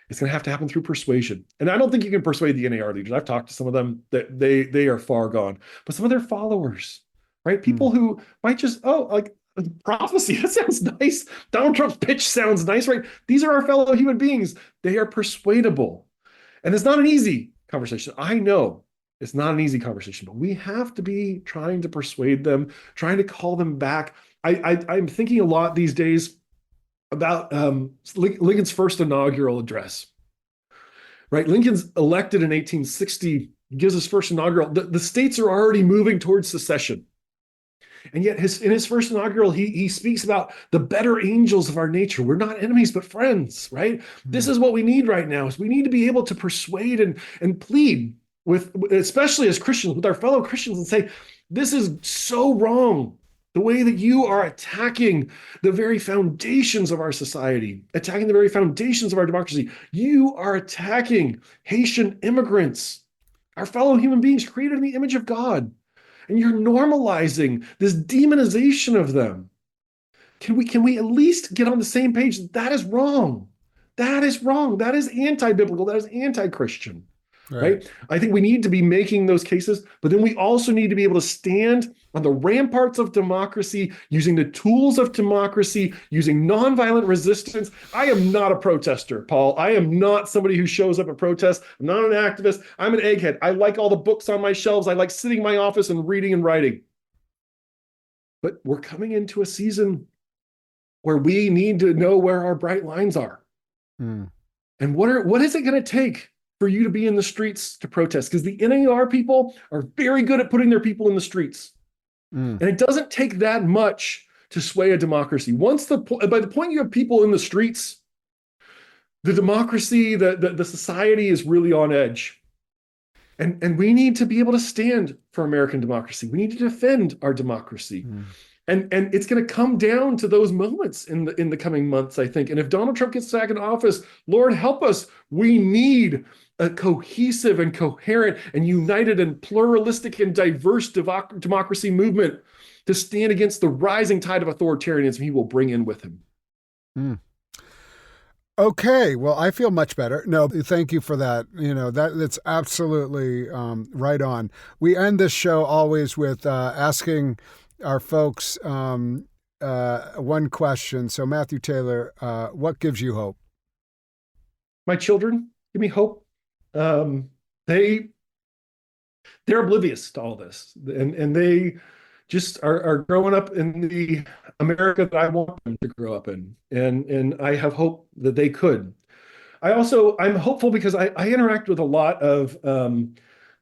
It's going to have to happen through persuasion. And I don't think you can persuade the NAR leaders. I've talked to some of them that they are far gone. But some of their followers, right? People who might just, like prophecy, that sounds nice. Donald Trump's pitch sounds nice, right? These are our fellow human beings. They are persuadable. And it's not an easy conversation. I know it's not an easy conversation, but we have to be trying to persuade them, trying to call them back. I'm thinking a lot these days about Lincoln's first inaugural address, right? Lincoln's elected in 1860, gives his first inaugural. The states are already moving towards secession. And yet in his first inaugural, he speaks about the better angels of our nature. We're not enemies, but friends, right? This is what we need right now, is we need to be able to persuade and plead with, especially as Christians, with our fellow Christians, and say, this is so wrong. The way that you are attacking the very foundations of our society, attacking the very foundations of our democracy. You are attacking Haitian immigrants, our fellow human beings created in the image of God. And you're normalizing this demonization of them. Can we at least get on the same page? That is wrong. That is wrong. That is anti-biblical. That is anti-Christian. Right? I think we need to be making those cases, but then we also need to be able to stand on the ramparts of democracy, using the tools of democracy, using nonviolent resistance. I am not a protester, Paul. I am not somebody who shows up at protests. I'm not an activist. I'm an egghead. I like all the books on my shelves. I like sitting in my office and reading and writing. But we're coming into a season where we need to know where our bright lines are. And what is it going to take for you to be in the streets to protest? Because the NAR people are very good at putting their people in the streets. And it doesn't take that much to sway a democracy. By the point you have people in the streets, the democracy, the society is really on edge. And we need to be able to stand for American democracy. We need to defend our democracy. And it's going to come down to those moments in the coming months, I think. And if Donald Trump gets back in office, Lord help us, we need a cohesive and coherent and united and pluralistic and diverse democracy movement to stand against the rising tide of authoritarianism he will bring in with him. Okay, well, I feel much better. No, thank you for that. That's absolutely right on. We end this show always with asking our folks one question. So, Matthew Taylor, what gives you hope? My children give me hope. They're oblivious to all this, and they just are growing up in the America that I want them to grow up in. And I have hope that they could. I'm hopeful because I interact with a lot of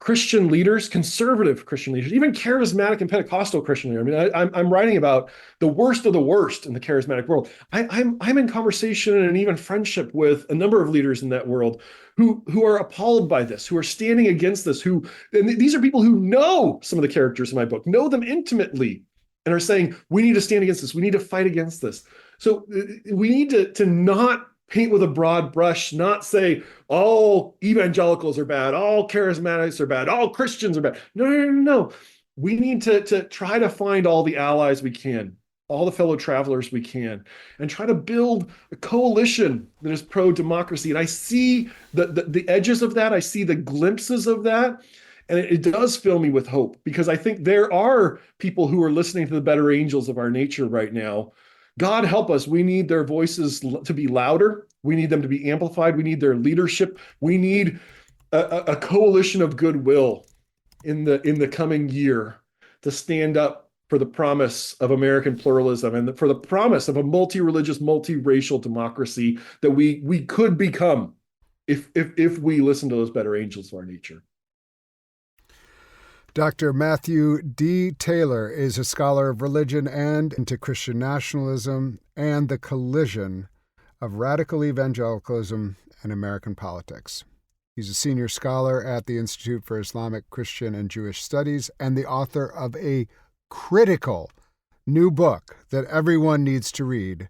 Christian leaders, conservative Christian leaders, even charismatic and Pentecostal Christian leaders. I mean, I'm writing about the worst of the worst in the charismatic world. I'm in conversation and even friendship with a number of leaders in that world who are appalled by this, who are standing against this, and these are people who know some of the characters in my book, know them intimately, and are saying, we need to stand against this. We need to fight against this. So we need to not paint with a broad brush, not say all evangelicals are bad, all charismatics are bad, all Christians are bad. No. We need to try to find all the allies we can, all the fellow travelers we can, and try to build a coalition that is pro-democracy. And I see the edges of that. I see the glimpses of that. And it does fill me with hope, because I think there are people who are listening to the better angels of our nature right now. God help us. We need their voices to be louder. We need them to be amplified. We need their leadership. We need a coalition of goodwill in the coming year to stand up for the promise of American pluralism and for the promise of a multi-religious, multi-racial democracy that we could become if we listen to those better angels of our nature. Dr. Matthew D. Taylor is a scholar of religion and into Christian nationalism and the collision of radical evangelicalism and American politics. He's a senior scholar at the Institute for Islamic, Christian, and Jewish Studies and the author of a critical new book that everyone needs to read,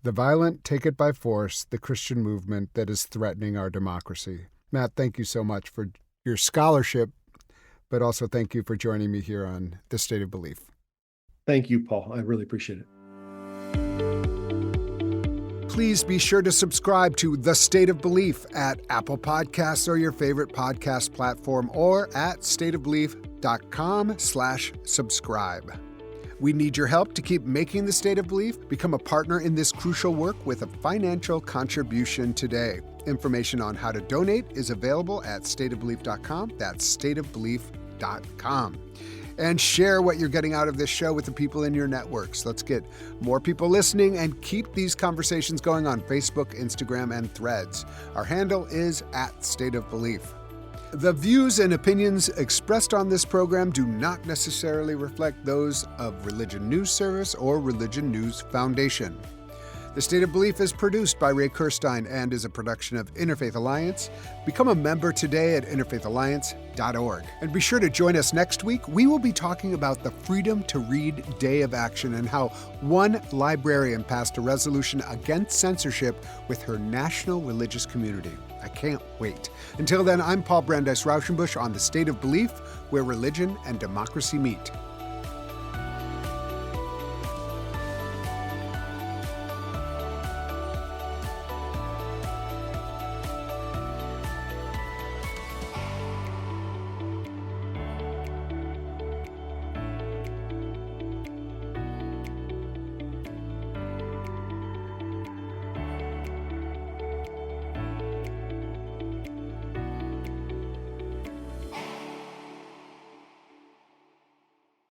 The Violent Take It by Force, the Christian Movement That Is Threatening Our Democracy. Matt, thank you so much for your scholarship, but also thank you for joining me here on The State of Belief. Thank you, Paul. I really appreciate it. Please be sure to subscribe to The State of Belief at Apple Podcasts or your favorite podcast platform, or at stateofbelief.com/subscribe. We need your help to keep making The State of Belief. Become a partner in this crucial work with a financial contribution today. Information on how to donate is available at stateofbelief.com. That's stateofbelief.com. And share what you're getting out of this show with the people in your networks. Let's get more people listening and keep these conversations going on Facebook, Instagram, and Threads. Our handle is @stateofbelief. The views and opinions expressed on this program do not necessarily reflect those of Religion News Service or Religion News Foundation. The State of Belief is produced by Ray Kirstein and is a production of Interfaith Alliance. Become a member today at interfaithalliance.org. And be sure to join us next week. We will be talking about the Freedom to Read Day of Action and how one librarian passed a resolution against censorship with her national religious community. I can't wait. Until then, I'm Paul Brandeis Raushenbush on The State of Belief, where religion and democracy meet.